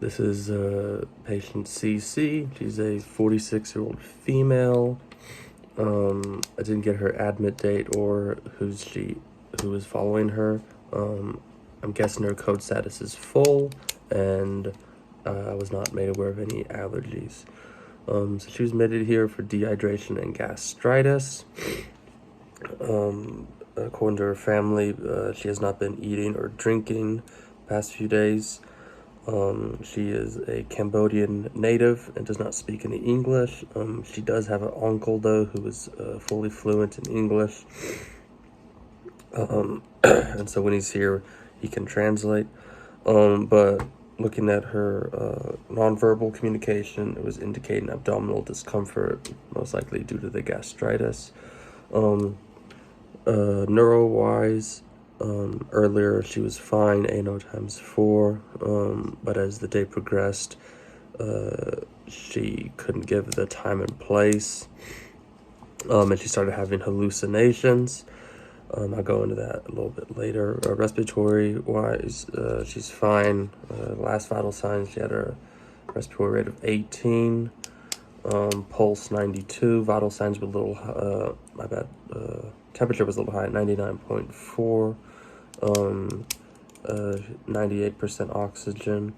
This is patient CC. She's a 46-year-old female. I didn't get her admit date or who is following her. I'm guessing her code status is full, and I was not made aware of any allergies. So she was admitted here for dehydration and gastritis. According to her family, she has not been eating or drinking the past few days. She is a Cambodian native and does not speak any English. She does have an uncle, though, who is fully fluent in English. And so when he's here, he can translate. But looking at her nonverbal communication, it was indicating abdominal discomfort, most likely due to the gastritis. Neuro-wise, earlier she was fine, ANO times 4, but as the day progressed, she couldn't give the time and place, and she started having hallucinations. I'll go into that a little bit later. Respiratory-wise, she's fine. Last vital signs, she had a respiratory rate of 18, pulse 92, vital signs were a little, temperature was a little high at 99.4, 98% oxygen.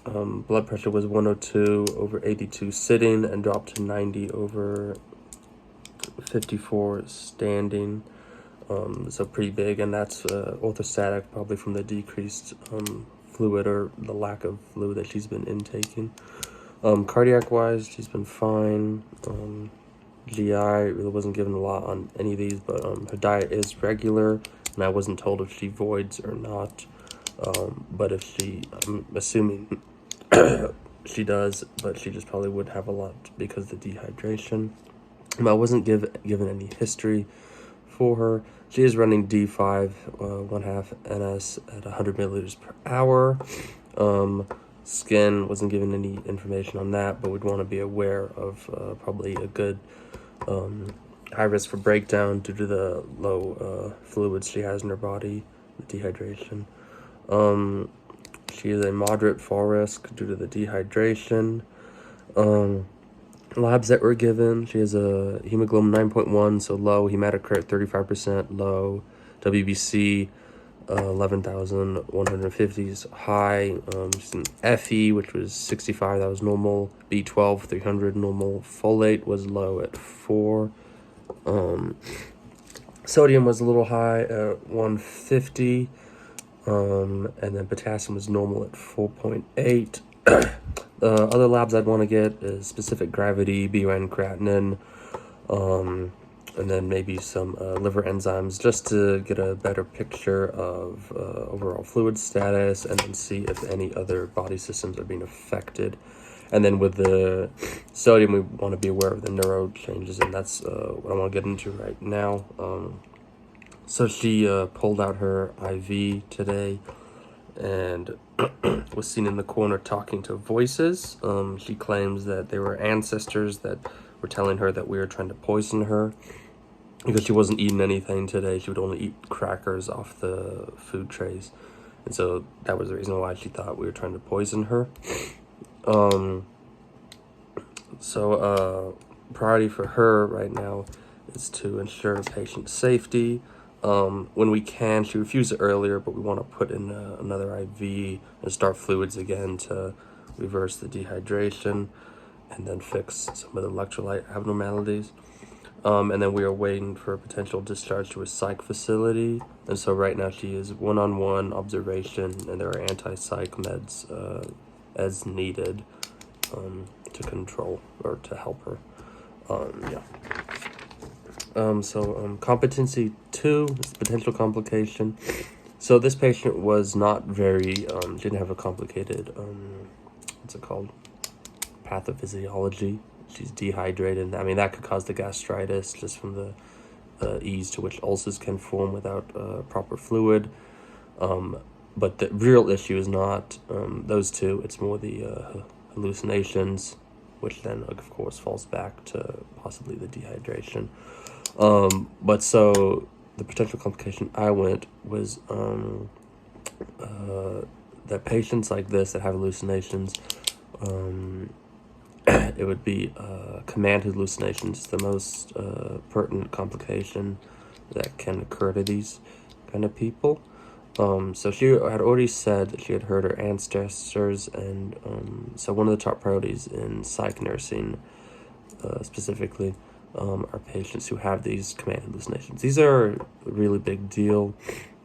Blood pressure was 102/82 sitting and dropped to 90/54 standing. So pretty big, and that's orthostatic, probably from the decreased fluid or the lack of fluid that she's been intaking. Cardiac-wise, she's been fine. GI really wasn't given a lot on any of these, but her diet is regular, and I wasn't told if she voids or not. But if I'm assuming she does, but she just probably would have a lot because of the dehydration. I wasn't given any history for her. She is running D5, 1/2 NS at 100 milliliters per hour. Skin, wasn't given any information on that, but we'd want to be aware of probably a good high risk for breakdown due to the low fluids she has in her body, the dehydration. She is a moderate fall risk due to the dehydration. Labs that were given, she has a hemoglobin 9.1, so low, hematocrit 35%, low, WBC 11,150 is high. She's an Fe, which was 65, that was normal. B12 300 normal. Folate was low at 4. Sodium was a little high at 150. And then potassium was normal at 4.8. Other labs I'd want to get is specific gravity, BUN creatinine, and then maybe some liver enzymes, just to get a better picture of overall fluid status, and then see if any other body systems are being affected. And then with the sodium, we want to be aware of the neuro changes, and that's what I want to get into right now. So she pulled out her IV today and was seen in the corner talking to voices. She claims that they were ancestors that were telling her that we were trying to poison her because she wasn't eating anything today. She would only eat crackers off the food trays. And so that was the reason why she thought we were trying to poison her. Priority for her right now is to ensure patient safety. When we can, she refused it earlier, but we want to put in another IV and start fluids again to reverse the dehydration and then fix some of the electrolyte abnormalities. And then we are waiting for a potential discharge to a psych facility. And so right now she is one-on-one observation, and there are anti-psych meds as needed to control or to help her. Competency 2 is potential complication. So this patient was not very, didn't have a complicated, pathophysiology. She's dehydrated. I mean, that could cause the gastritis just from the ease to which ulcers can form without proper fluid. But the real issue is not those two. It's more the hallucinations, which then, of course, falls back to possibly the dehydration. But so the potential complication I went was that patients like this that have hallucinations, it would be command hallucinations. It's the most pertinent complication that can occur to these kind of people. So she had already said that she had heard her ancestors, and so one of the top priorities in psych nursing specifically are patients who have these command hallucinations. These are a really big deal,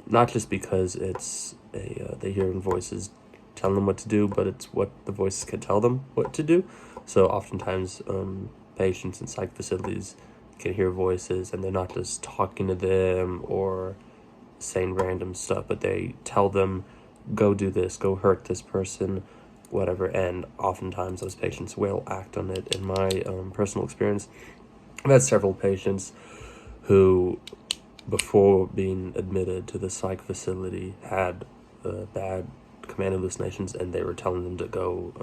not just because it's they hearing voices telling them what to do, but it's what the voices can tell them what to do. So oftentimes patients in psych facilities can hear voices, and they're not just talking to them or saying random stuff, but they tell them, go do this, go hurt this person, whatever. And oftentimes those patients will act on it. In my personal experience, I've had several patients who, before being admitted to the psych facility, had bad command hallucinations, and they were telling them to go,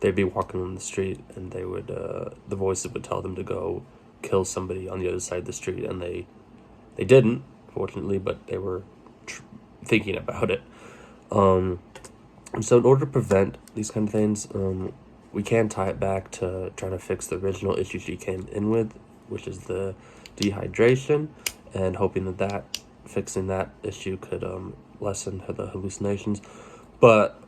they'd be walking on the street, and they would the voices would tell them to go kill somebody on the other side of the street, and they didn't, fortunately, but they were thinking about it. So in order to prevent these kind of things, we can tie it back to trying to fix the original issue she came in with, which is the dehydration, and hoping that fixing that issue could lessen the hallucinations. But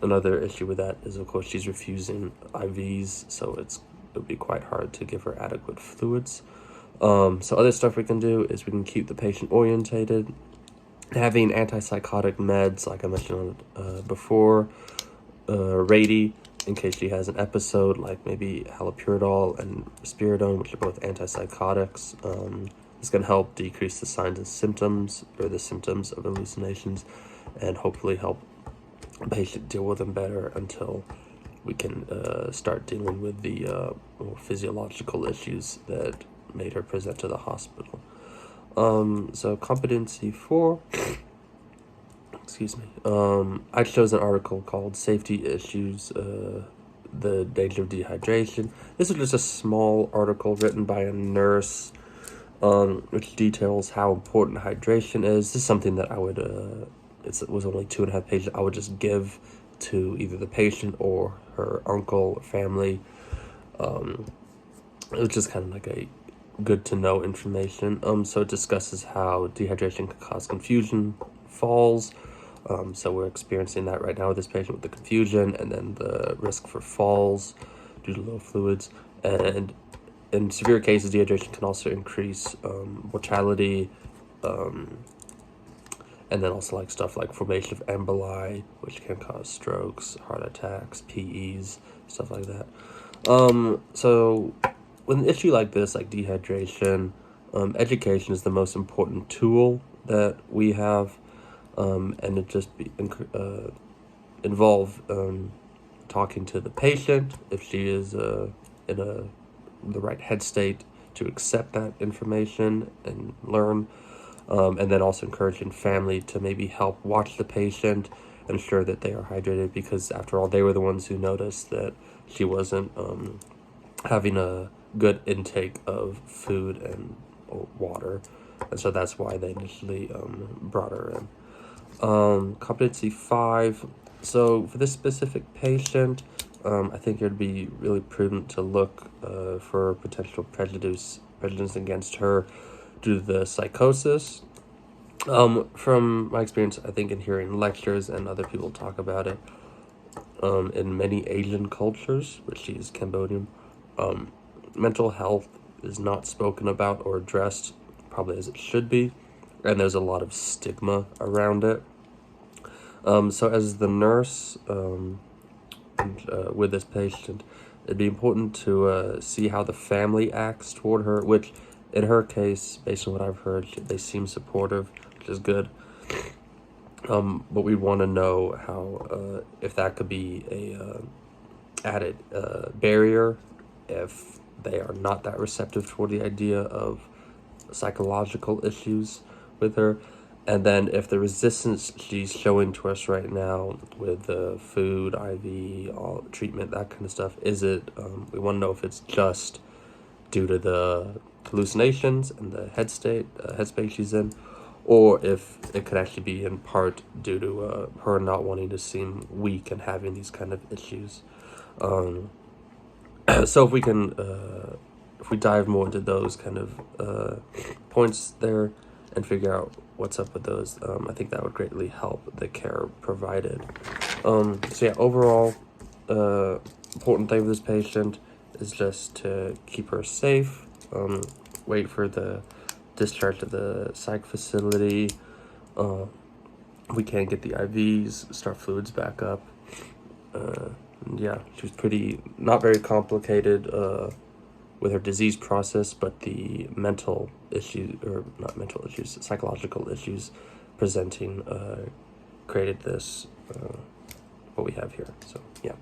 another issue with that is, of course, she's refusing IVs, so it would be quite hard to give her adequate fluids. So other stuff we can do is we can keep the patient orientated, having antipsychotic meds, like I mentioned before, Rady, in case she has an episode, like maybe haloperidol and risperidone, which are both antipsychotics. This can help decrease the signs and symptoms, or the symptoms of hallucinations, and hopefully help the patient deal with them better until we can start dealing with the more physiological issues that made her present to the hospital. So competency 4, excuse me. I chose an article called Safety Issues, the Danger of Dehydration. This is just a small article written by a nurse, which details how important hydration is. This is something that I would, it was only 2.5 pages, I would just give to either the patient or her uncle or family. It was just kind of like a good to know information. So it discusses how dehydration can cause confusion, falls. So we're experiencing that right now with this patient, with the confusion and then the risk for falls due to low fluids. And in severe cases, dehydration can also increase mortality, and then also like stuff like formation of emboli, which can cause strokes, heart attacks, PEs, stuff like that. So with an issue like this, like dehydration, education is the most important tool that we have, and it just involve talking to the patient if she is in the right head state to accept that information and learn, and then also encouraging family to maybe help watch the patient, ensure that they are hydrated, because after all, they were the ones who noticed that she wasn't having a good intake of food and water, and so that's why they initially brought her in. Competency 5. So for this specific patient, I think it would be really prudent to look for potential prejudice against her due to the psychosis. From my experience, I think in hearing lectures and other people talk about it, in many Asian cultures, which she is Cambodian, mental health is not spoken about or addressed probably as it should be, and there's a lot of stigma around it. So as the nurse with this patient, it'd be important to see how the family acts toward her, which in her case, based on what I've heard, they seem supportive, which is good. But we want to know how, if that could be a added barrier, if they are not that receptive toward the idea of psychological issues with her. And then if the resistance she's showing to us right now with the food, IV, all treatment, that kind of stuff, is it, we want to know if it's just due to the hallucinations and the headspace she's in, or if it could actually be in part due to her not wanting to seem weak and having these kind of issues. So if we dive more into those kind of points there and figure out what's up with those, I think that would greatly help the care provided. So yeah, overall, important thing for this patient is just to keep her safe, wait for the discharge to the psych facility. We can't get the IVs, start fluids back up. Yeah, she was not very complicated with her disease process, but the mental issues, or not mental issues, psychological issues presenting created this, what we have here. So, yeah.